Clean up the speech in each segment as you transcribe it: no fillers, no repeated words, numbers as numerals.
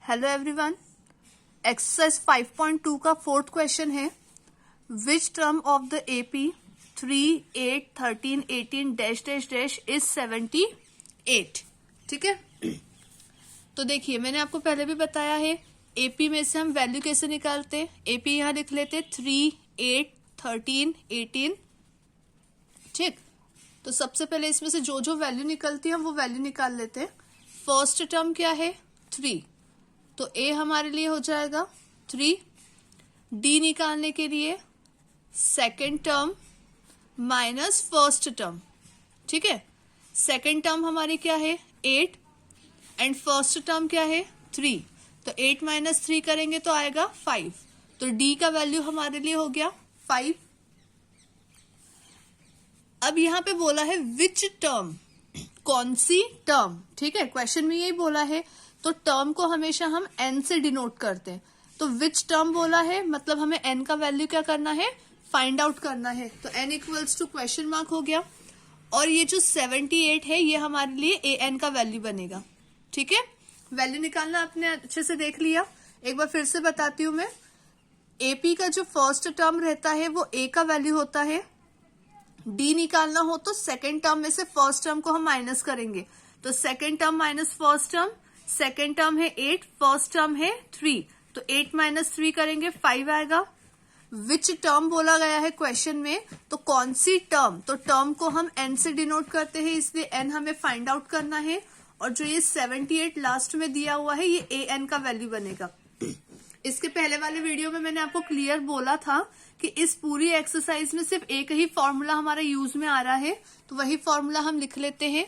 Hello everyone, exercise 5.2 का fourth question है which term of the AP 3, 8, 13, 18 dash dash dash is 78। ठीक है, तो देखिए मैंने आपको पहले भी बताया है एपी में से हम वैल्यू कैसे निकालते हैं। एपी यहां लिख लेते 3, 8, 13, 18। ठीक, तो सबसे पहले इसमें से जो जो वैल्यू निकलती है हम वो वैल्यू निकाल लेते हैं। फर्स्ट टर्म क्या है 3, तो ए हमारे लिए हो जाएगा 3। डी निकालने के लिए second term minus first term. ठीक है, सेकेंड टर्म हमारी क्या है 8 एंड फर्स्ट टर्म क्या है 3, तो 8 माइनस 3 करेंगे तो आएगा 5। तो डी का वैल्यू हमारे लिए हो गया 5। अब यहां पे बोला है विच टर्म, कौन सी टर्म। ठीक है, क्वेश्चन में यही बोला है, तो टर्म को हमेशा हम एन से डिनोट करते हैं। तो विच टर्म बोला है मतलब हमें एन का वैल्यू क्या करना है, फाइंड आउट करना है। तो n equals to question mark हो गया, और ये जो 78 है ये हमारे लिए ए एन का वैल्यू बनेगा। ठीक है, वैल्यू निकालना आपने अच्छे से देख लिया। एक बार फिर से बताती हूं मैं, एपी का जो फर्स्ट टर्म रहता है वो ए का वैल्यू होता है। डी निकालना हो तो सेकेंड टर्म में से फर्स्ट टर्म को हम माइनस करेंगे। तो second term minus first term, second term है 8, फर्स्ट टर्म है 3, तो 8 माइनस 3 करेंगे 5 आएगा। विच टर्म बोला गया है क्वेश्चन में, तो कौन सी टर्म, तो टर्म को हम एन से डिनोट करते हैं, इसलिए एन हमें फाइंड आउट करना है। और जो ये 78 लास्ट में दिया हुआ है ये ए एन का वैल्यू बनेगा। इसके पहले वाले वीडियो में मैंने आपको क्लियर बोला था कि इस पूरी एक्सरसाइज में सिर्फ एक ही फॉर्मूला हमारा यूज में आ रहा है, तो वही फॉर्मूला हम लिख लेते हैं,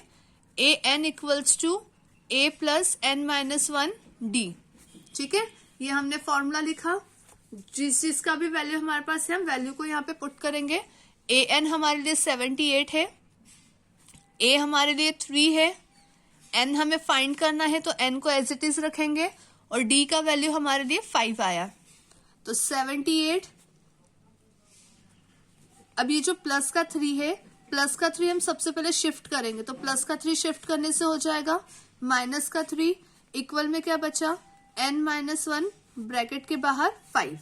A N equals to A plus N minus 1 D. ठीक है, ये हमने फॉर्मूला लिखा। जिसका भी वैल्यू हमारे पास है हम वैल्यू को यहाँ पे पुट करेंगे। ए एन हमारे लिए 78 है, ए हमारे लिए 3 है, एन हमें फाइंड करना है तो एन को एज इट इज रखेंगे, और डी का वैल्यू हमारे लिए 5 आया। तो 78, अब ये जो प्लस का 3 है, प्लस का 3 हम सबसे पहले शिफ्ट करेंगे, तो प्लस का 3 शिफ्ट करने से हो जाएगा माइनस का 3, इक्वल में क्या बचा n माइनस 1 ब्रैकेट के बाहर 5।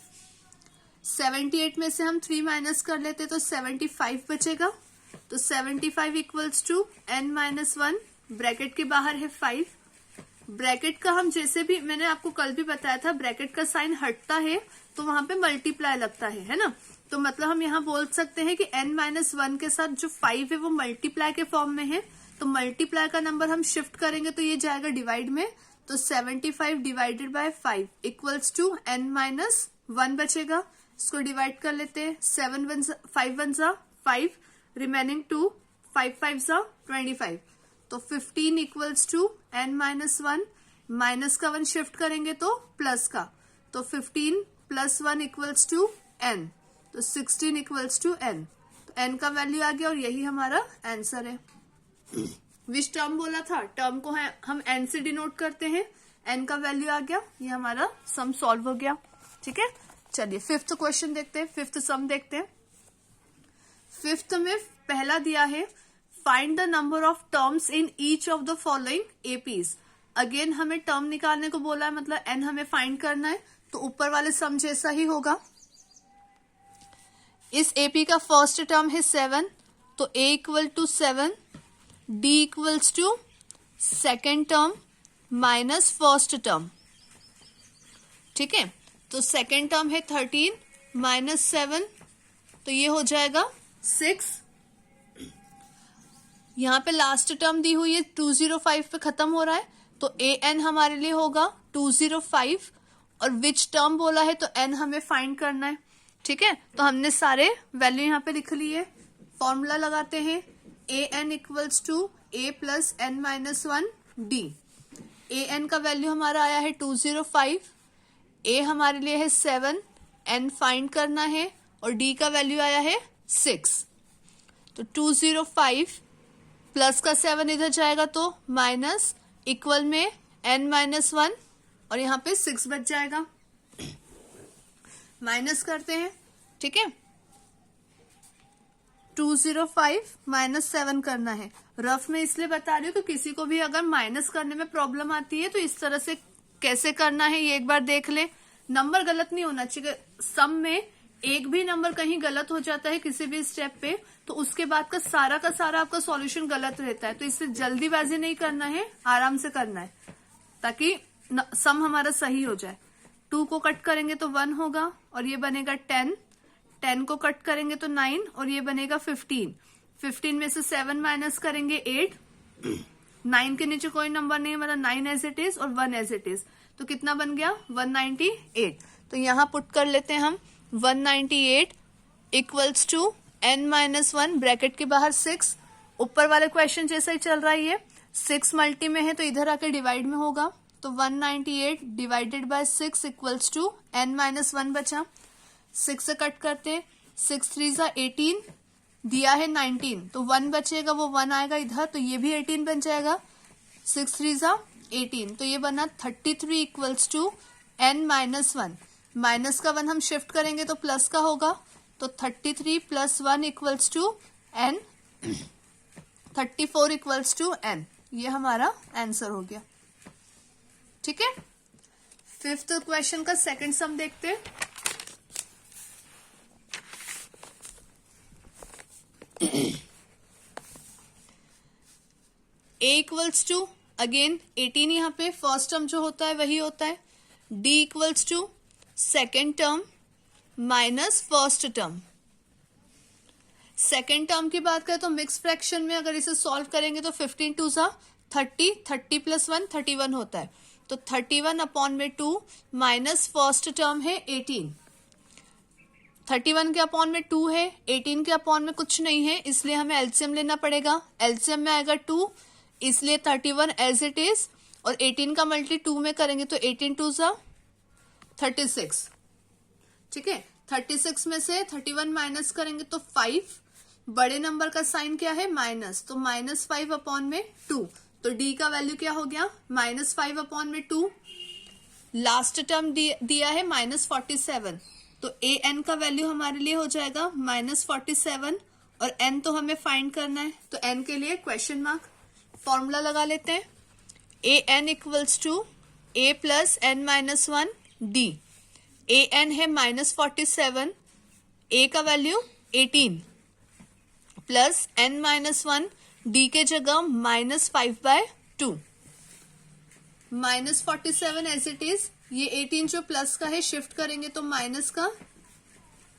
78 में से हम 3 माइनस कर लेते तो 75 बचेगा, तो 75 equals to n minus 1 bracket के बाहर है 5। ब्रैकेट का हम जैसे भी मैंने आपको कल भी बताया था, ब्रैकेट का साइन हटता है तो वहां पे मल्टीप्लाई लगता है ना। तो मतलब हम यहाँ बोल सकते हैं कि n माइनस 1 के साथ जो 5 है वो मल्टीप्लाई के फॉर्म में है, तो मल्टीप्लाई का नंबर हम शिफ्ट करेंगे तो ये जाएगा डिवाइड में, तो 75 divided by 5 equals to n minus 1 बचेगा। इसको डिवाइड कर लेते हैं, 5 1 जा 5, रिमेनिंग 2, 5 5 जा 25, तो 15 equals to n minus 1, minus का 1 शिफ्ट करेंगे तो प्लस का, तो 15 प्लस 1 इक्वल्स टू n, तो 16 इक्वल्स टू n। तो n का वैल्यू आ गया और यही हमारा आंसर है। विच टर्म बोला था, टर्म को हम n से डिनोट करते हैं, n का वैल्यू आ गया, ये हमारा सम सॉल्व हो गया। ठीक है, चलिए फिफ्थ क्वेश्चन देखते हैं, फिफ्थ सम देखते हैं। फिफ्थ में पहला दिया है find the number of terms in each of the following APs. Again हमें टर्म निकालने को बोला है, मतलब n हमें फाइंड करना है, तो ऊपर वाले सम जैसा ही होगा। इस एपी का फर्स्ट टर्म है 7, तो a equal to 7, d equals to second term minus first term. ठीक है, तो सेकेंड टर्म है 13 माइनस 7, तो ये हो जाएगा 6। यहाँ पे लास्ट टर्म दी हुई है 205 पे खत्म हो रहा है, तो ए एन हमारे लिए होगा 205, और विच टर्म बोला है तो एन हमें फाइंड करना है। ठीक है, तो हमने सारे वैल्यू यहाँ पे लिख लिए। फॉर्मूला लगाते हैं, A N equals to A plus N minus 1 D. A N का वैल्यू हमारा आया है 205, ए हमारे लिए है 7, एन फाइंड करना है, और डी का वैल्यू आया है 6। तो 205 प्लस का 7 इधर जाएगा तो माइनस, इक्वल में n माइनस 1, और यहाँ पे 6 बच जाएगा। माइनस करते हैं, ठीक है, 205 माइनस 7 करना है। रफ में इसलिए बता रही हूँ कि किसी को भी अगर माइनस करने में प्रॉब्लम आती है तो इस तरह से कैसे करना है ये एक बार देख ले। नंबर गलत नहीं होना चाहिए, सम में एक भी नंबर कहीं गलत हो जाता है किसी भी स्टेप पे तो उसके बाद का सारा आपका सॉल्यूशन गलत रहता है। तो इससे जल्दीबाजी नहीं करना है, आराम से करना है ताकि सम हमारा सही हो जाए। 2 को कट करेंगे तो 1 होगा और ये बनेगा 10, 10 को कट करेंगे तो 9 और ये बनेगा 15, 15 में से 7 माइनस करेंगे 8, 9 के नीचे कोई नंबर नहीं, हमारा 9 एज इट इज और 1 एज इट इज, तो कितना बन गया 198। तो यहां पुट कर लेते हैं हम 198 इक्वल्स टू n-1 ब्रैकेट के बाहर 6, ऊपर वाले क्वेश्चन जैसा ही चल रहा है, ये 6 मल्टी में है तो इधर आके डिवाइड में होगा, तो 198 divided by 6 equals to n-1 बचा। 6 से कट करते हैं, 6 3 जा 18, दिया है 19 तो 1 बचेगा, वो 1 आएगा इधर तो ये भी 18 बन जाएगा, 6 3 जा 18 तो ये बना 33 इक्वल्स टू n-1, माइनस का 1 हम शिफ्ट करेंगे तो प्लस का होगा, तो 33 plus 1 equals to n, 34 equals to n, ये हमारा आंसर हो गया। ठीक है, 5th क्वेश्चन का सेकंड सम देखते हैं। a इक्वल्स टू अगेन 18, यहाँ पे फर्स्ट टर्म जो होता है वही होता है, d equals to second term minus first term. Second term की बात करें तो मिक्स फ्रैक्शन में अगर इसे सॉल्व करेंगे तो 15 2 जा 30, 30 प्लस 1 31 होता है, तो 31 अपॉन में 2 माइनस फर्स्ट टर्म है 18, 31 के अपॉन में 2 है, 18 के अपॉन में कुछ नहीं है इसलिए हमें एलसीएम लेना पड़ेगा, एलसीएम में आएगा 2 इसलिए 31 एज इट इज और 18 का मल्टी 2 में करेंगे तो 18 2 जा 36। ठीक है, 36 में से 31 माइनस करेंगे तो 5, बड़े नंबर का साइन क्या है माइनस, तो -5 अपॉन में 2, तो d का वैल्यू क्या हो गया -5 अपॉन में 2, लास्ट टर्म दिया है -47, तो a n का वैल्यू हमारे लिए हो जाएगा -47 और n तो हमें फाइंड करना है, तो n के लिए क्वेश्चन मार्क, फॉर्मूला लगा लेते हैं, a n equals to a plus n-1 d, a n है -47, a का वैल्यू 18 प्लस n-1 d के जगह -5/2, -47 एज इट इज, ये 18 जो प्लस का है शिफ्ट करेंगे तो माइनस का,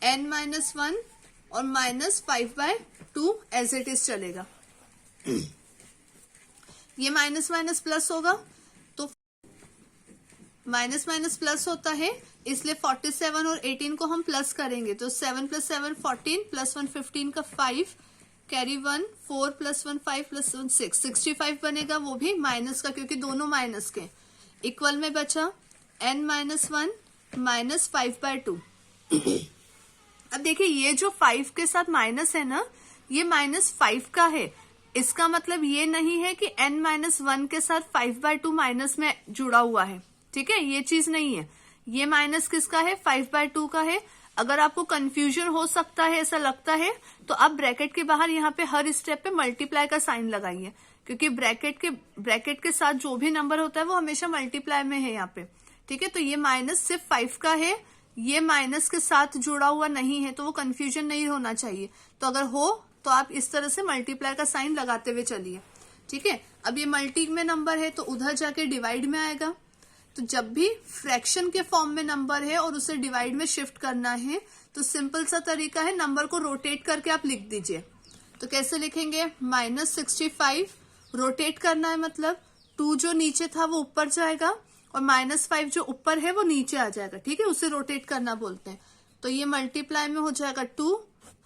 n-1 और -5/2 एज इट इज चलेगा। ये माइनस माइनस प्लस होगा तो माइनस माइनस प्लस होता है इसलिए 47 और 18 को हम प्लस करेंगे तो 7 + 7 14 + 1 15 का 5 कैरी 1 4 + 1 5 + 1 6 65 बनेगा, वो भी माइनस का क्योंकि दोनों माइनस के। इक्वल में बचा n-1 -5/2। अब देखिए ये जो 5 के साथ माइनस है ना, ये -5 का है, इसका मतलब ये नहीं है कि n-1 के साथ 5/2 माइनस में जुड़ा हुआ है। ठीक है, ये चीज नहीं है, ये माइनस किसका है 5/2 का है। अगर आपको कंफ्यूजन हो सकता है ऐसा लगता है तो आप ब्रैकेट के बाहर यहाँ पे हर स्टेप पे मल्टीप्लाई का साइन लगाइए, क्योंकि ब्रैकेट के साथ जो भी नंबर होता है वो हमेशा मल्टीप्लाई में है यहाँ पे। ठीक है, तो ये माइनस सिर्फ 5 का है, ये माइनस के साथ जुड़ा हुआ नहीं है, तो वो कंफ्यूजन नहीं होना चाहिए। तो अगर हो तो आप इस तरह से मल्टीप्लाई का साइन लगाते हुए चलिए। ठीक है, अब ये मल्टी में नंबर है तो उधर जाके डिवाइड में आएगा, तो जब भी फ्रैक्शन के फॉर्म में नंबर है और उसे डिवाइड में शिफ्ट करना है तो सिंपल सा तरीका है, नंबर को रोटेट करके आप लिख दीजिए। तो कैसे लिखेंगे, -65 रोटेट करना है, मतलब 2 जो नीचे था वो ऊपर जाएगा और -5 जो ऊपर है वो नीचे आ जाएगा। ठीक है, उसे रोटेट करना बोलते हैं। तो ये मल्टीप्लाई में हो जाएगा 2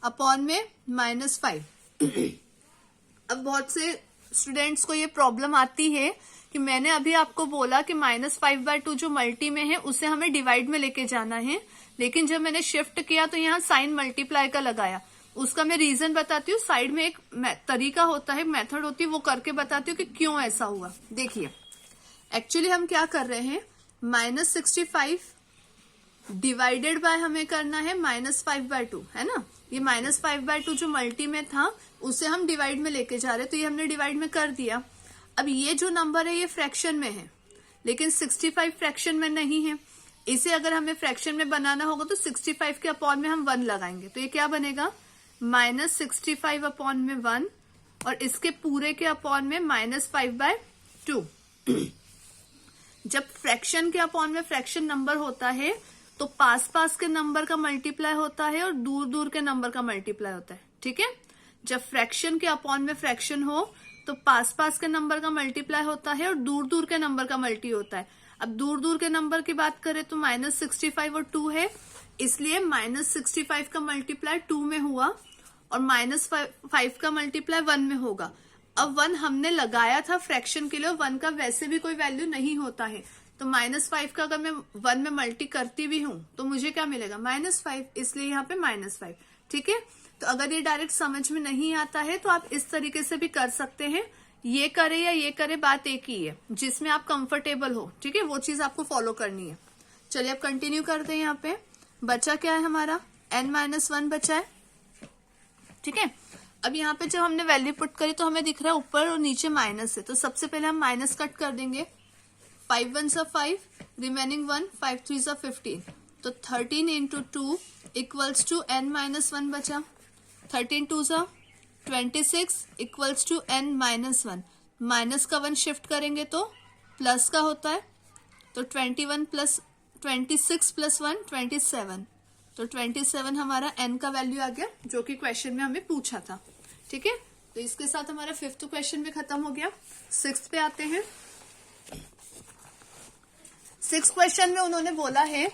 अपॉन में -5। अब बहुत से स्टूडेंट्स को ये प्रॉब्लम आती है कि मैंने अभी आपको बोला कि -5/2 जो मल्टी में है उसे हमें डिवाइड में लेके जाना है, लेकिन जब मैंने शिफ्ट किया तो यहाँ साइन मल्टीप्लाई का लगाया। उसका मैं रीजन बताती हूँ, साइड में एक तरीका होता है, मेथड होती है, वो करके बताती हूँ कि क्यों ऐसा हुआ। देखिए एक्चुअली हम क्या कर रहे हैं, -65 डिवाइडेड बाय हमें करना है -5/2, है ना। ये -5/2 जो मल्टी में था उसे हम डिवाइड में लेके जा रहे हैं, तो ये हमने डिवाइड में कर दिया। अब ये जो नंबर है ये फ्रैक्शन में है, लेकिन 65 फ्रैक्शन में नहीं है। इसे अगर हमें फ्रैक्शन में बनाना होगा तो 65 के अपॉन में हम 1 लगाएंगे, तो ये क्या बनेगा -65 अपॉन में 1, और इसके पूरे के अपॉन में -5/2। जब फ्रैक्शन के अपॉन में फ्रैक्शन नंबर होता है तो पास पास के नंबर का मल्टीप्लाई होता है और दूर दूर के नंबर का मल्टीप्लाई होता है, ठीक है। जब फ्रैक्शन के अपॉन में फ्रैक्शन हो तो पास पास के नंबर का मल्टीप्लाई होता है और दूर दूर के नंबर का मल्टी होता है। अब दूर दूर के नंबर की बात करें तो -65 और 2 है, इसलिए -65 का मल्टीप्लाई 2 में हुआ और -5 का मल्टीप्लाई 1 में होगा। अब 1 हमने लगाया था फ्रैक्शन के लिए, 1 का वैसे भी कोई वैल्यू नहीं होता है, तो -5 का अगर मैं 1 में मल्टी करती भी हूं तो मुझे क्या मिलेगा -5, इसलिए यहाँ पे -5, ठीक है। तो अगर ये डायरेक्ट समझ में नहीं आता है तो आप इस तरीके से भी कर सकते हैं, ये करे या ये करे बात एक ही है, जिसमें आप कंफर्टेबल हो, ठीक है, वो चीज आपको फॉलो करनी है। चलिए अब कंटिन्यू करते हैं। यहाँ पे बचा क्या है हमारा n-1 बचा है, ठीक है। अब यहाँ पे जब हमने वैल्यू पुट करी तो हमें दिख रहा है ऊपर और नीचे माइनस है, तो सबसे पहले हम माइनस कट कर देंगे। 5 1 सा 5, रिमेनिंग 1, 5 3 सा 15, तो 13 इंटू 2 इक्वल्स टू n-1 बचा। 13 2 सा 26 इक्वल्स टू n-1, माइनस का 1 शिफ्ट करेंगे तो प्लस का होता है, तो 21 प्लस 26 प्लस 1 27, तो 27 हमारा n का वैल्यू आ गया जो कि क्वेश्चन में हमें पूछा था, ठीक है। तो इसके साथ हमारा 5th क्वेश्चन भी खत्म हो गया। 6th पे आते हैं। 6th क्वेश्चन में उन्होंने बोला है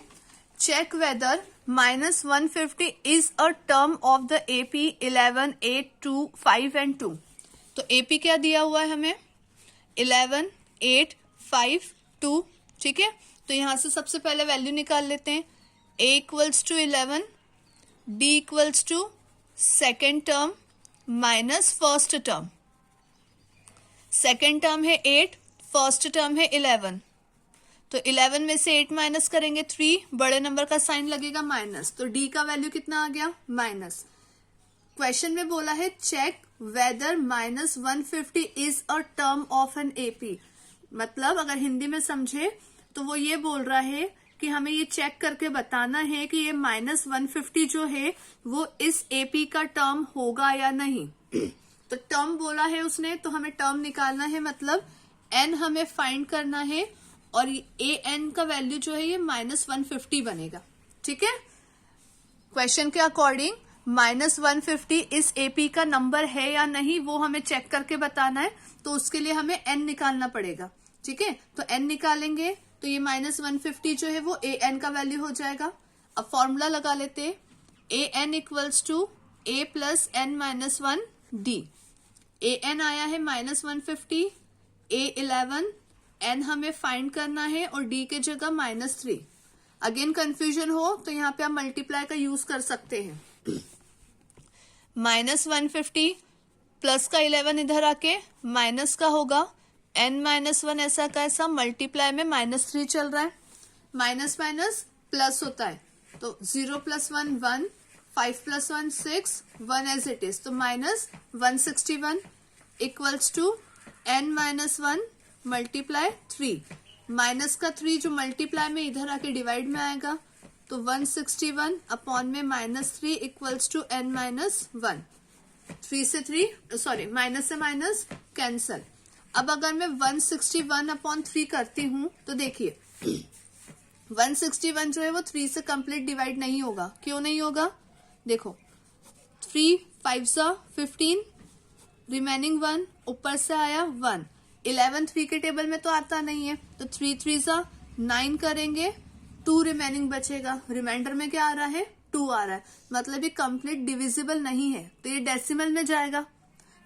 check whether -150 is a term of the AP 11 8 2 5 and 2। तो AP क्या दिया हुआ है हमें 11 8 5 2, ठीक है। तो यहां से सबसे पहले वैल्यू निकाल लेते हैं। A equals to 11, D equals to second term minus first term. Second term है 8, फर्स्ट टर्म है 11, तो 11 में से 8 माइनस करेंगे 3, बड़े नंबर का साइन लगेगा माइनस, तो D का वैल्यू कितना आ गया माइनस। क्वेश्चन में बोला है check whether -150 is a term of an AP। मतलब अगर हिंदी में समझे तो वो ये बोल रहा है कि हमें ये चेक करके बताना है कि ये -150 जो है वो इस AP का टर्म होगा या नहीं। तो टर्म बोला है उसने, तो हमें टर्म निकालना है, मतलब n हमें फाइंड करना है और an का वैल्यू जो है ये -150 बनेगा, ठीक है। क्वेश्चन के अकॉर्डिंग -150 इस AP का नंबर है या नहीं वो हमें चेक करके बताना है, तो उसके लिए हमें n निकालना पड़ेगा, ठीक है। तो n निकालेंगे तो ये -150 जो है वो an का वैल्यू हो जाएगा। अब फॉर्मूला लगा लेते हैं। an equals to a plus n-1 d। an आया है -150, a 11, n हमें फाइंड करना है और d के जगह -3। अगेन कंफ्यूजन हो तो यहाँ पे आप मल्टीप्लाई का यूज कर सकते हैं। -150 प्लस का 11 इधर आके माइनस का होगा, n-1 ऐसा का ऐसा मल्टीप्लाई में -3 चल रहा है, माइनस माइनस प्लस होता है, तो 0 + 1 1, 5 + 1 6, 1 एज इट इज, तो -161 equals to n-1 multiply 3, minus का 3 जो मल्टीप्लाई में इधर आके डिवाइड में आएगा, तो 161 अपॉन में -3 इक्वल्स टू n-1। 3 से 3 सॉरी माइनस से माइनस कैंसल। अब अगर मैं 161/3 करती हूं तो देखिए 161 जो है वो 3 से कंप्लीट डिवाइड नहीं होगा। क्यों नहीं होगा, देखो 3 5 सा 15, रिमेनिंग 1 ऊपर से आया 1, 11 3 के टेबल में तो आता नहीं है, तो 3 3 सा 9 करेंगे, 2 रिमेनिंग बचेगा, रिमाइंडर में क्या आ रहा है 2 आ रहा है, मतलब ये कंप्लीट डिविजिबल नहीं है, तो ये डेसिमल में जाएगा,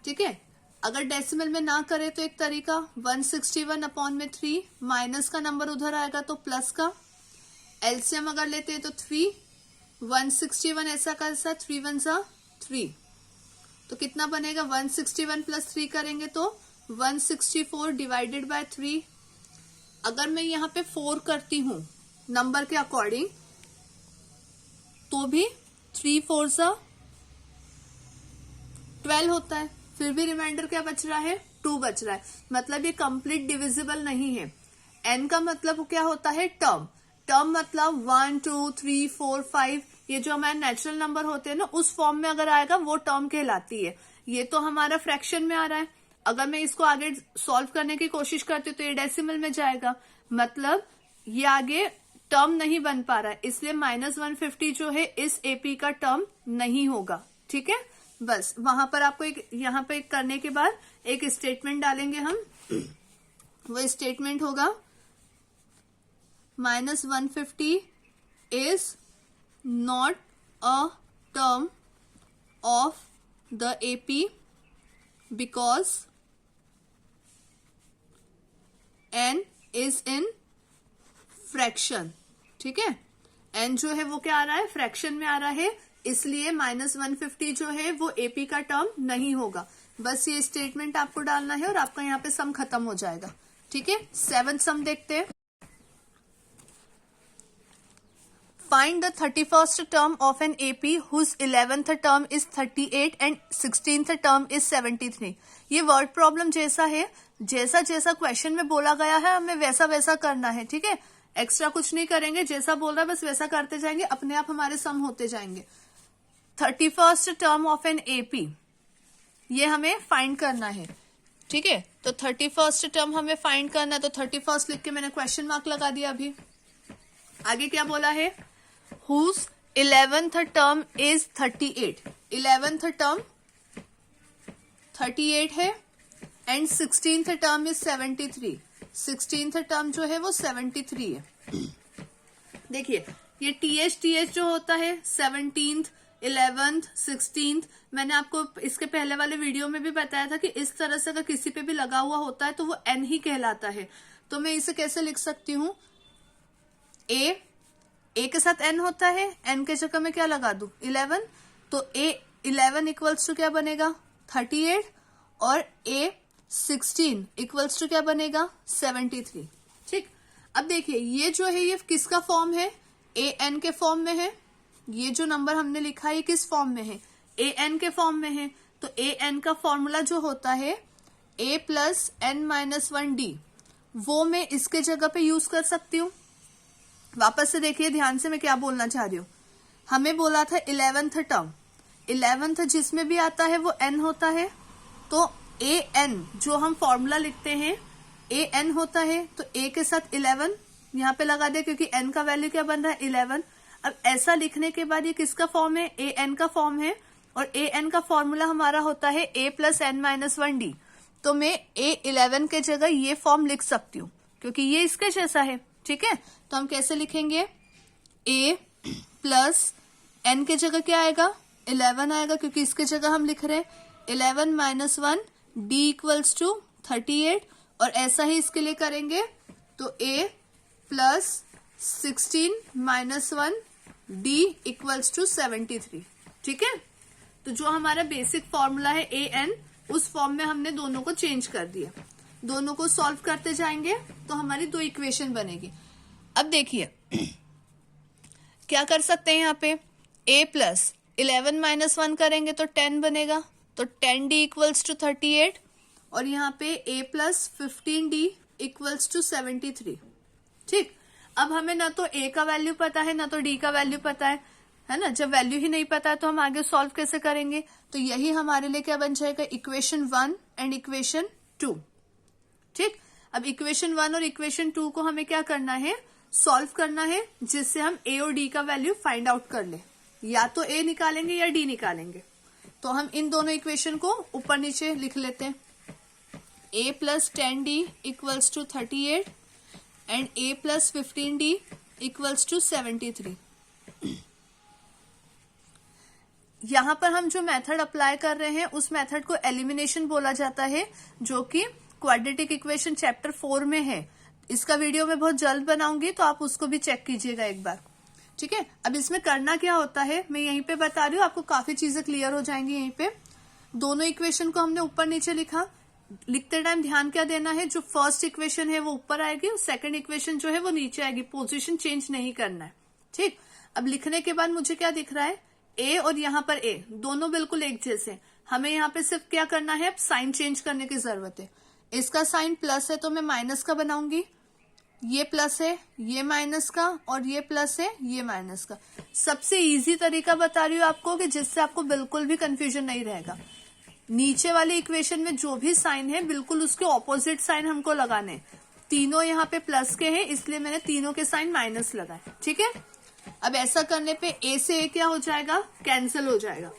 ठीक है। अगर डेसिमल में ना करे तो एक तरीका 161/3, माइनस का नंबर उधर आएगा तो प्लस का, एलसीएम अगर लेते हैं तो 3, 161 ऐसा का ऐसा 3 1 सा 3, तो कितना बनेगा 161 + 3 करेंगे तो 164 डिवाइडेड बाय 3। अगर मैं यहाँ पे 4 करती हूँ नंबर के अकॉर्डिंग तो भी 3 4 सा 12 होता है, फिर भी रिमाइंडर क्या बच रहा है 2 बच रहा है, मतलब ये कंप्लीट डिविजिबल नहीं है। एन का मतलब क्या होता है, टर्म। टर्म मतलब 1 2 3 4 5, ये जो हमारे नेचुरल नंबर होते हैं ना, उस फॉर्म में अगर आएगा वो टर्म कहलाती है। ये तो हमारा फ्रैक्शन में आ रहा है, अगर मैं इसको आगे सॉल्व करने की कोशिश करती हूँ तो ये डेसिमल में जाएगा, मतलब ये आगे टर्म नहीं बन पा रहा है, इसलिए -150 जो है इस एपी का टर्म नहीं होगा। ठीक है, बस वहां पर आपको एक, यहाँ पे करने के बाद एक स्टेटमेंट डालेंगे हम, वो स्टेटमेंट होगा -150 is not a term of the AP because n is in fraction. ठीक है, n जो है वो क्या आ रहा है, फ्रैक्शन में आ रहा है, इसलिए -150 जो है वो एपी का टर्म नहीं होगा। बस ये स्टेटमेंट आपको डालना है और आपका यहाँ पे सम खत्म हो जाएगा। ठीक है, 7th सम देखते हैं। Find the 31st term of an AP whose 11th term is 38 and 16th term is 73। ये वर्ड प्रॉब्लम जैसा है, जैसा जैसा क्वेश्चन में बोला गया है हमें वैसा वैसा करना है। ठीक है, एक्स्ट्रा कुछ नहीं करेंगे, जैसा बोल रहा है बस वैसा करते जाएंगे, अपने आप हमारे सम होते जाएंगे। 31st term of an AP, ये हमें फाइंड करना है। ठीक है, तो 31st टर्म हमें फाइंड करना है, तो 31st लिख के मैंने क्वेश्चन मार्क लगा दिया। अभी आगे क्या बोला है, whose 11th term is 38, 11th term 38 है and 16th term is 73, 16th term जो है वो 73 है। देखिए ये TH जो होता है 17th 11th 16th, मैंने आपको इसके पहले वाले वीडियो में भी बताया था कि इस तरह से अगर किसी पे भी लगा हुआ होता है तो वो N ही कहलाता है। तो मैं इसे कैसे लिख सकती हूँ, ए के साथ n होता है, n के जगह में क्या लगा दूं 11, तो a 11 इक्वल्स टू क्या बनेगा 38 और a 16 इक्वल्स टू क्या बनेगा 73। ठीक, अब देखिए ये जो है ये किसका फॉर्म है, a n के फॉर्म में है। ये जो नंबर हमने लिखा है ये किस फॉर्म में है, a n के फॉर्म में है। तो a n का फॉर्मूला जो होता है a प्लस n-1d, वो मैं इसके जगह पे यूज कर सकती हूँ। वापस से देखिए ध्यान से मैं क्या बोलना चाह रही हूँ, हमें बोला था 11th टर्म, 11th जिसमें भी आता है वो n होता है, तो a n जो हम फॉर्मूला लिखते हैं a n होता है, तो a के साथ 11 यहाँ पे लगा दे क्योंकि n का वैल्यू क्या बन रहा है 11। अब ऐसा लिखने के बाद ये किसका फॉर्म है, a n का फॉर्म है, और a n का फॉर्मूला हमारा होता है a प्लस n-1d, तो मैं a 11 के जगह ये फॉर्म लिख सकती हूँ क्योंकि ये इसके जैसा है। ठीक है, तो हम कैसे लिखेंगे, a प्लस n के जगह क्या आएगा 11 आएगा क्योंकि इसके जगह हम लिख रहे हैं 11 माइनस 1 d इक्वल्स टू 38, और ऐसा ही इसके लिए करेंगे तो a plus 16 minus 1 d equals to 73। ठीक है, तो जो हमारा बेसिक फॉर्मूला है a n, उस फॉर्म में हमने दोनों को चेंज कर दिया। दोनों को सॉल्व करते जाएंगे तो हमारी दो इक्वेशन बनेगी। अब देखिए क्या कर सकते हैं, यहाँ पे a प्लस 11 माइनस 1 करेंगे तो 10 बनेगा, तो 10d इक्वल्स टू 38, और यहाँ पे a plus 15d equals to 73। ठीक, अब हमें ना तो a का वैल्यू पता है ना तो d का वैल्यू पता है ना। जब वैल्यू ही नहीं पता है तो हम आगे सॉल्व कैसे करेंगे, तो यही हमारे लिए क्या बन जाएगा, इक्वेशन 1 एंड इक्वेशन 2। ठीक, अब इक्वेशन 1 और इक्वेशन 2 को हमें क्या करना है, सॉल्व करना है, जिससे हम a और d का वैल्यू फाइंड आउट कर ले। या तो a निकालेंगे या d निकालेंगे, तो हम इन दोनों इक्वेशन को ऊपर नीचे लिख लेते हैं। a plus 10d equals to 38 and a plus 15d equals to 73। यहां पर हम जो मेथड अप्लाई कर रहे हैं उस मेथड को एलिमिनेशन बोला जाता है, जो कि क्वाड्रेटिक इक्वेशन चैप्टर 4 में है। इसका वीडियो मैं बहुत जल्द बनाऊंगी तो आप उसको भी चेक कीजिएगा एक बार। ठीक है, अब इसमें करना क्या होता है मैं यहीं पे बता रही हूँ, आपको काफी चीजें क्लियर हो जाएंगी। यहीं पे दोनों इक्वेशन को हमने ऊपर नीचे लिखा, लिखते टाइम ध्यान क्या देना है, जो फर्स्ट इक्वेशन है वो ऊपर आएगी और सेकंड इक्वेशन जो है वो नीचे आएगी, पोजीशन चेंज नहीं करना है। ठीक, अब लिखने के बाद मुझे क्या दिख रहा है, a और यहाँ पर a दोनों बिल्कुल एक जैसे, हमें यहाँ पे सिर्फ क्या करना है, अब साइन चेंज करने की जरूरत है। इसका साइन प्लस है तो मैं माइनस का बनाऊंगी, ये प्लस है, ये माइनस का, और ये प्लस है, ये माइनस का। सबसे इजी तरीका बता रही हूँ आपको कि जिससे आपको बिल्कुल भी कंफ्यूजन नहीं रहेगा। नीचे वाले इक्वेशन में जो भी साइन है बिल्कुल उसके ऑपोजिट साइन हमको लगाने। तीनों यहाँ पे प्लस के हैं इसलिए मैंने तीनों के साइन माइनस लगाए, ठीक है। अब ऐसा करने पे ए से ए क्या हो जाएगा, कैंसिल हो जाएगा।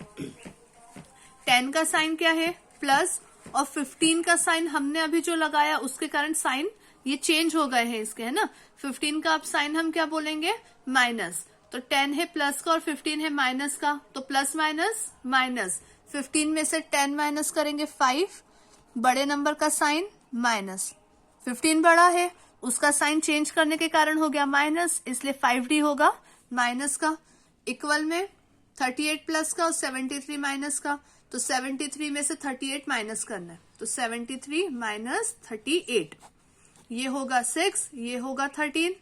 10 का साइन क्या है, प्लस, और 15 का साइन हमने अभी जो लगाया उसके कारण साइन ये चेंज हो गए हैं इसके, है ना। 15 का अब साइन हम क्या बोलेंगे, माइनस। तो 10 है प्लस का और 15 है माइनस का, तो प्लस माइनस माइनस। 15 में से 10 माइनस करेंगे 5, बड़े नंबर का साइन माइनस। 15 बड़ा है, उसका साइन चेंज करने के कारण हो गया माइनस, इसलिए 5D होगा माइनस का। इक्वल में 38 प्लस का और 73 माइनस का, तो 73 में से 38 माइनस करना है, तो 73 माइनस 38, ये होगा 6, ये होगा 13।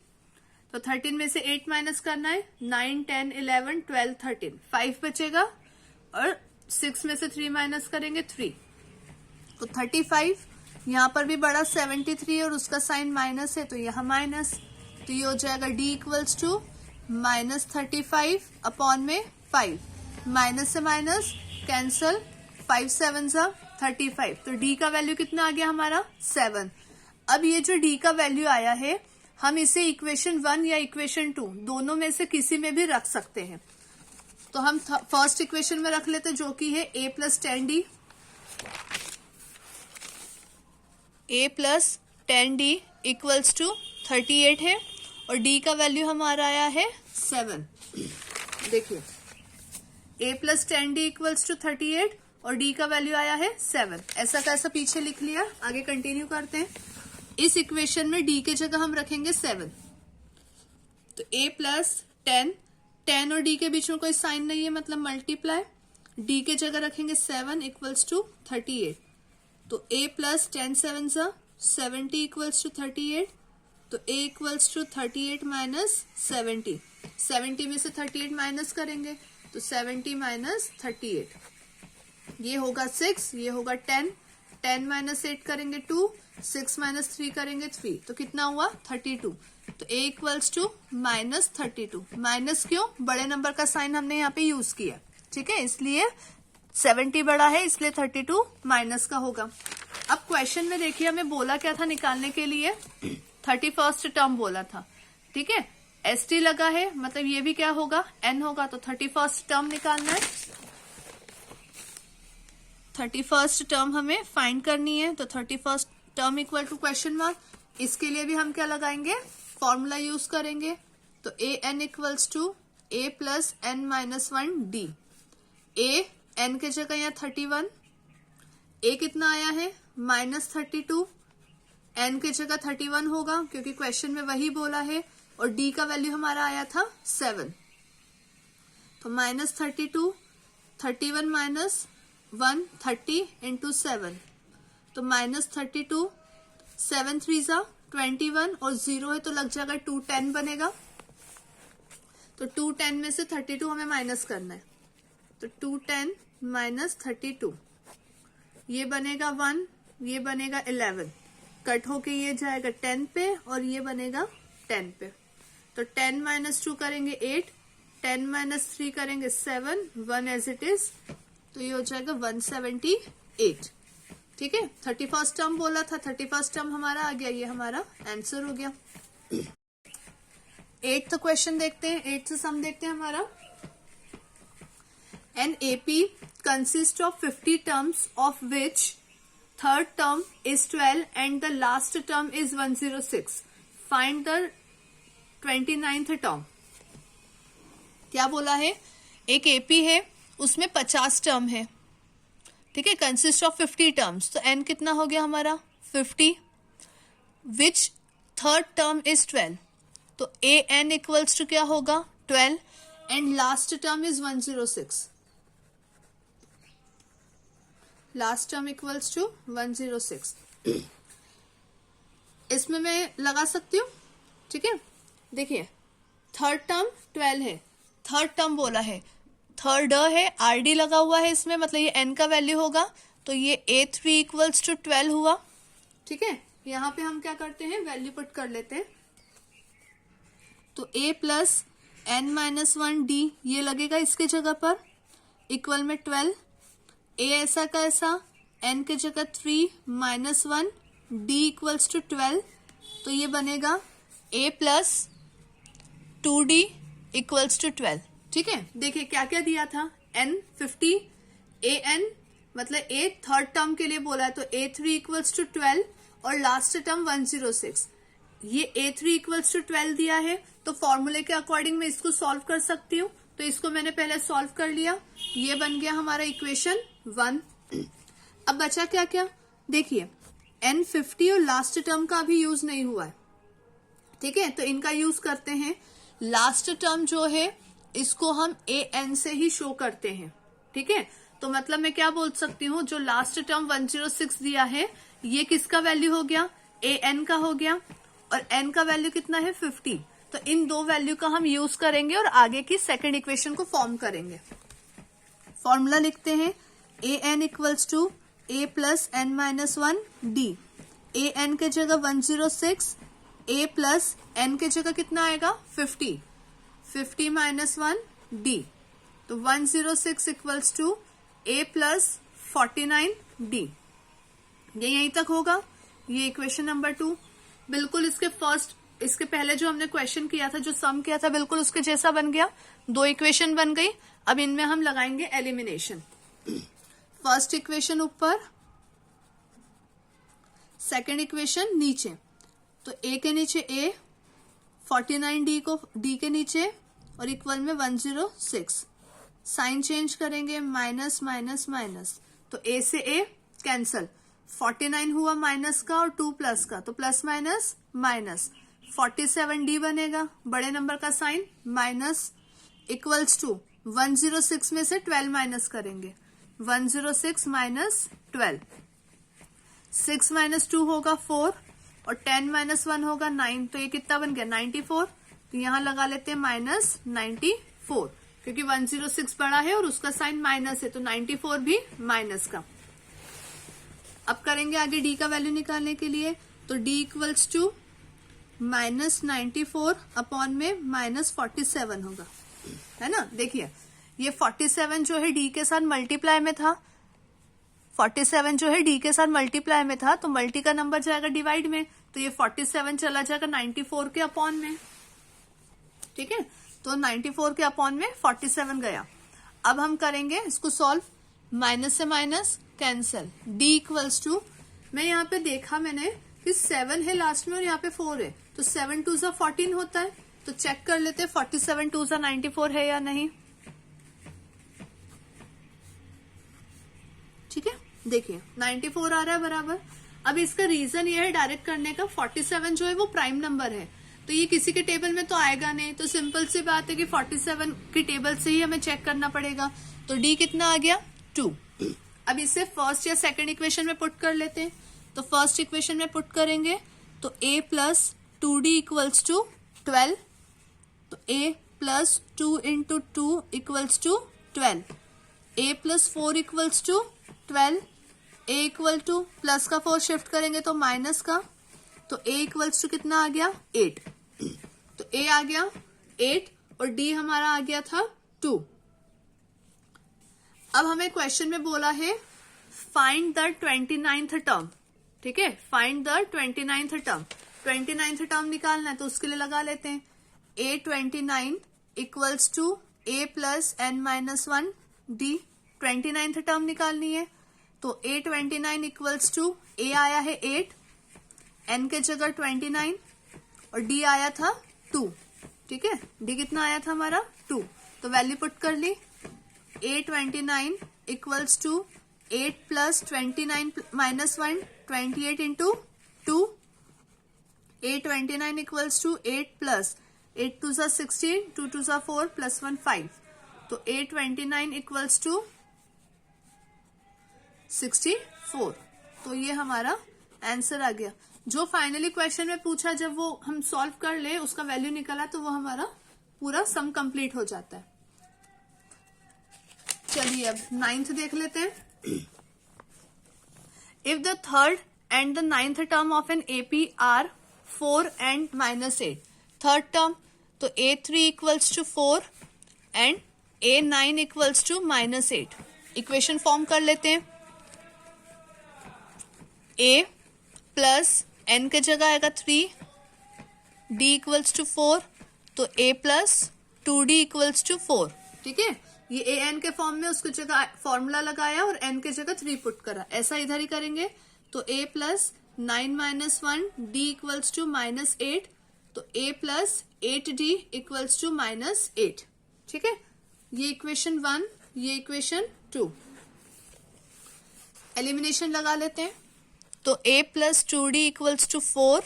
तो 13 में से 8 माइनस करना है, 9, 10, 11, 12, 13, 5 बचेगा, और 6 में से 3 माइनस करेंगे 3, तो 35। यहाँ पर भी बड़ा 73 और उसका साइन माइनस है, तो यहाँ माइनस, तो ये हो जाएगा D इक्वल्स टू -35 अपॉन में 5, माइनस से माइनस कैंसल, 5 7 35, तो D का वैल्यू कितना आ गया हमारा, 7। अब ये जो D का वैल्यू आया है हम इसे इक्वेशन 1 या इक्वेशन 2 दोनों में से किसी में भी रख सकते हैं। तो हम फर्स्ट इक्वेशन में रख लेते जो कि है a plus 10D, a plus 10D equals to 38 है, और D का वैल्यू हमारा आया है 7। देखिए a plus 10D equals to 38 और D का वैल्यू आया है 7। ऐसा कैसा पीछे लिख लिया, आगे कंटिन्यू करते हैं। इस इक्वेशन में D की जगह हम रखेंगे 7, तो a प्लस 10 और D के बीच में कोई साइन नहीं है मतलब मल्टीप्लाई, D के जगह रखेंगे 7 इक्वल्स टू 38, तो a प्लस 10 7 70 इक्वल्स टू 38, तो a इक्वल्स टू 38 माइनस 70, 70 में से 38 माइनस करेंगे तो 70 माइनस 38, ये होगा 6, ये होगा 10, 10 माइनस 8 करेंगे 2, 6 माइनस 3 करेंगे 3, तो कितना हुआ 32, तो a equals to minus 32। Minus क्यों, बड़े नंबर का साइन हमने यहाँ पे यूज किया, ठीक है, इसलिए 70 बड़ा है इसलिए 32 माइनस का होगा। अब क्वेश्चन में देखिए हमें बोला क्या था निकालने के लिए, 31st टर्म बोला था, ठीक है। ST लगा है मतलब ये भी क्या होगा, n होगा, तो 31st टर्म निकालना है। 31st टर्म हमें फाइंड करनी है, तो 31st term equal to question mark, इसके लिए भी हम क्या लगाएंगे, फॉर्मूला यूज करेंगे, तो an equals to a plus n minus 1D। a n के जगह यहाँ 31, a कितना आया है -32, n के जगह 31 होगा क्योंकि क्वेश्चन में वही बोला है, और d का वैल्यू हमारा आया था 7, तो -32, 31 माइनस 1 30 इंटू 7, तो -32, 7 3 21 और 0 है तो लग जाएगा 2 10 बनेगा, तो 2 10 में से 32 हमें माइनस करना है, तो 2 10 माइनस 32, ये बनेगा 1, ये बनेगा 11, कट होके ये जाएगा 10 पे और ये बनेगा 10 पे, तो 10 माइनस 2 करेंगे 8, 10 माइनस 3 करेंगे 7, 1 एज इट इज, तो ये हो जाएगा 178, ठीक है। 31st टर्म बोला था, 31st टर्म हमारा आ गया, ये हमारा आंसर हो गया। 8th क्वेश्चन देखते हैं, 8th सम देखते हैं हमारा। An AP consists of 50 terms of which third term is 12 and the last term is 106. Find the 29th term. क्या बोला है, एक AP है उसमें 50 टर्म है, ठीक है, कंसिस्ट ऑफ 50 टर्म्स, तो n कितना हो गया हमारा 50, विच थर्ड टर्म इज 12, तो a n इक्वल्स टू क्या होगा 12 and last term is 106, last term equals to 106। इसमें मैं लगा सकती हूँ, ठीक है, देखिए थर्ड टर्म 12 है, थर्ड टर्म बोला है, थर्ड है, RD लगा हुआ है इसमें मतलब ये n का वैल्यू होगा, तो ये A3 इक्वल्स टू 12 हुआ, ठीक है। यहाँ पे हम क्या करते हैं, वैल्यू पुट कर लेते हैं, तो a plus n minus 1 d ये लगेगा इसके जगह पर, इक्वल में 12, a ऐसा का ऐसा, n के जगह 3 माइनस 1 d इक्वल्स टू 12, तो ये बनेगा a plus 2d equals to 12। ठीक है, देखिए क्या क्या दिया था, n 50, an मतलब a थर्ड टर्म के लिए बोला है तो a3 इक्वल्स टू 12 और लास्ट टर्म 106, ये a3 इक्वल्स टू 12 दिया है तो फॉर्मूले के अकॉर्डिंग मैं इसको सॉल्व कर सकती हूँ, तो इसको मैंने पहले सॉल्व कर लिया, ये बन गया हमारा इक्वेशन 1। अब बचा क्या क्या, देखिए n 50 और लास्ट टर्म का अभी यूज नहीं हुआ है, ठीक है, तो इनका यूज करते हैं। लास्ट टर्म जो है इसको हम an से ही शो करते हैं, ठीक है, तो मतलब मैं क्या बोल सकती हूँ, जो लास्ट टर्म 106 दिया है ये किसका वैल्यू हो गया, an का हो गया, और n का वैल्यू कितना है 50, तो इन दो वैल्यू का हम यूज करेंगे और आगे की सेकंड इक्वेशन को फॉर्म करेंगे। फॉर्मूला लिखते हैं, an equals to a plus n minus 1 d, an के जगह 106, a प्लस n के जगह कितना आएगा 50, 50 माइनस 1 d, तो 106 equals to a plus 49 d, ये यहीं तक होगा, ये इक्वेशन नंबर 2। बिल्कुल इसके पहले जो हमने क्वेश्चन किया था, जो सम किया था, बिल्कुल उसके जैसा बन गया, दो इक्वेशन बन गई। अब इनमें हम लगाएंगे एलिमिनेशन। फर्स्ट इक्वेशन ऊपर, सेकंड इक्वेशन नीचे, तो a के नीचे a, 49d को d के नीचे और इक्वल में 106, साइन चेंज करेंगे, माइनस माइनस माइनस, तो a से a कैंसल, 49 हुआ माइनस का और 2 प्लस का, तो प्लस माइनस माइनस, 47d बनेगा, बड़े नंबर का साइन माइनस, इक्वल्स टू 106 में से 12 माइनस करेंगे, 106 माइनस 12, 6 माइनस 2 होगा 4 और 10 माइनस 1 होगा 9, तो ये कितना बन गया 94, तो यहां लगा लेते हैं माइनस 94, क्योंकि 106 बड़ा है और उसका साइन माइनस है, तो 94 भी माइनस का। अब करेंगे आगे d का वैल्यू निकालने के लिए, तो d equals to minus 94 upon में माइनस 47 होगा, है ना। देखिए ये 47 जो है d के साथ मल्टीप्लाई में था, 47 जो है d के साथ मल्टीप्लाई में था, तो मल्टी का नंबर जाएगा डिवाइड में, तो ये 47 चला जाएगा 94 के अपॉन में, ठीक है, तो 94 के अपॉन में 47 गया। अब हम करेंगे इसको सॉल्व, माइनस से minus cancel, d equals to, मैं यहाँ पे देखा मैंने कि 7 है लास्ट में और यहाँ पे 4 है, तो 7 2 सा 14 होता है, तो चेक कर लेते हैं 47 2 सा 94 है या नहीं। ठीक है, देखिए 94 आ रहा है बराबर। अब इसका रीजन ये है डायरेक्ट करने का, 47 जो है वो प्राइम नंबर है, तो ये किसी के टेबल में तो आएगा नहीं, तो सिंपल सी बात है कि 47 की टेबल से ही हमें चेक करना पड़ेगा, तो d कितना आ गया 2। अब इसे फर्स्ट या सेकंड इक्वेशन में पुट कर लेते हैं, तो फर्स्ट इक्वेशन में पुट करेंगे तो a plus 2d equals to 12, तो a plus 2 into 2 equals to 12, a plus 4 equals to 12, a equal to plus का 4 शिफ्ट करेंगे तो माइनस का, तो a इक्वल्स टू कितना आ गया 8, तो a आ गया 8 और d हमारा आ गया था 2। अब हमें क्वेश्चन में बोला है फाइंड द 29th टर्म, ठीक है, find the 29th term, 29th term निकालना है, तो उसके लिए लगा लेते हैं a29 equals to a plus n minus 1 d, 29th term निकालनी है, तो a29 इक्वल्स टू a आया है 8, n के जगह 29 और d आया था 2, ठीक है, d कितना आया था हमारा 2, तो वैल्यू पुट कर ली, a29 equals to 8 plus 29 minus 1 28 into 2, a29 equals to 8 plus 8 2 सा 16, 2 2 सा 4 प्लस 1 5, तो a29 इक्वल्स टू 64, तो ये हमारा आंसर आ गया। जो फाइनली क्वेश्चन में पूछा जब वो हम सॉल्व कर ले उसका वैल्यू निकला तो वो हमारा पूरा सम कंप्लीट हो जाता है। चलिए अब 9th देख लेते हैं। If the third and the 9th term of an AP are 4 and -8, third term तो A3 equals to 4 and A9 equals to -8। Equation form कर लेते हैं। A प्लस n के जगह आएगा 3, D इक्वल्स टू 4, तो A plus 2D equals to 4। ठीक है, ये an के फॉर्म में उसकी जगह फॉर्मूला लगाया और n के जगह 3 पुट करा। ऐसा इधर ही करेंगे। तो A plus 9 - 1 D equals to -8, तो A plus 8D equals to -8। ठीक है, ये इक्वेशन 1, ये इक्वेशन 2। एलिमिनेशन लगा लेते हैं। तो A plus 2D equals to 4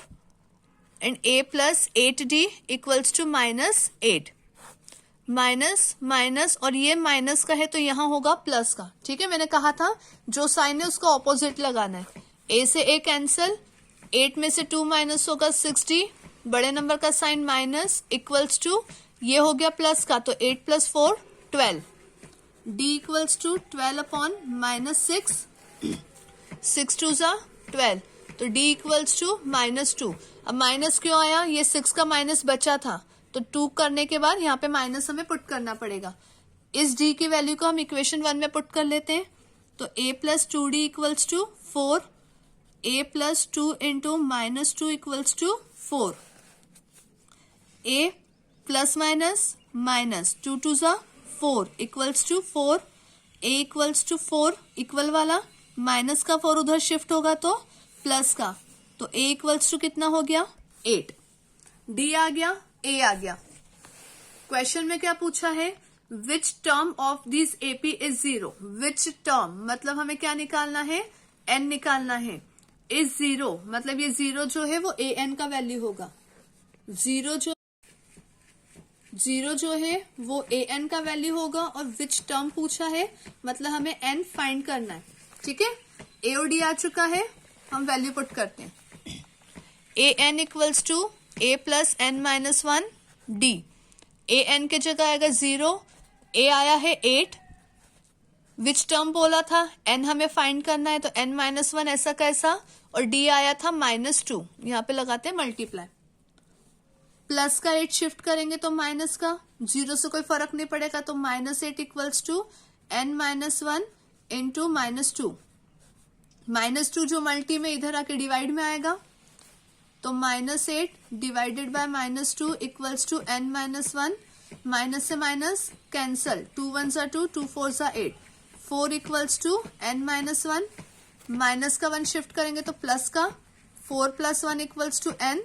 and A plus 8D equals to -8। Minus minus और ये माइनस का है तो यहां होगा प्लस का। ठीक है, मैंने कहा था जो साइन है उसका ऑपोजिट लगाना है। A से A कैंसल, 8 में से 2 माइनस होगा 60, बड़े नंबर का साइन माइनस इक्वल्स टू ये हो गया प्लस का, तो 8 + 4 12। D इक्वल्स टू 12 अपॉन -6, 6 2 = 12, तो D इक्वल्स टू -2। अब माइनस क्यों आया, ये 6 का माइनस बचा था, तो 2 करने के बाद यहाँ पे माइनस हमें पुट करना पड़ेगा। इस D की वैल्यू को हम इक्वेशन 1 में पुट कर लेते हैं। तो A plus 2D equals to 4, A plus 2 into -2 equals to 4। A plus minus minus 2 2 = 4 equals to 4। A equals to 4 equal वाला माइनस का 4 उधर शिफ्ट होगा तो प्लस का, तो A इक्वल्स टू कितना हो गया 8। D आ गया, A आ गया। क्वेश्चन में क्या पूछा है, which term of this AP is 0। Which term मतलब हमें क्या निकालना है, n निकालना है। इज 0 मतलब ये 0 जो है वो an का वैल्यू होगा। 0 जो है वो an का वैल्यू होगा और विच टर्म पूछा है मतलब हमें n फाइंड करना है। ठीक है, A और D आ चुका है, हम वैल्यू पुट करते हैं। an equals to A plus n - 1 D। an के जगह आएगा 0, A आया है 8, विच टर्म बोला था n हमें फाइंड करना है, तो n - 1 ऐसा कैसा, और D आया था -2, यहाँ पे लगाते हैं मल्टीप्लाई। प्लस का 8 शिफ्ट करेंगे तो माइनस का, 0 से कोई फर्क नहीं पड़ेगा, तो -8 इक्वल्स टू n - 1 इंटू -2। -2 जो मल्टी में इधर आके डिवाइड में आएगा, तो -8 divided by -2 equals to n - 1। Minus से minus cancel, 2 1 = 2, 2 4 = 8, 4 equals to n - 1। Minus का 1 शिफ्ट करेंगे तो प्लस का, 4 + 1 equals to n,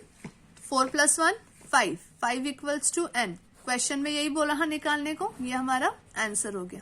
4 + 1 5, 5 equals to n। Question में यही बोला है निकालने को, ये हमारा आंसर हो गया।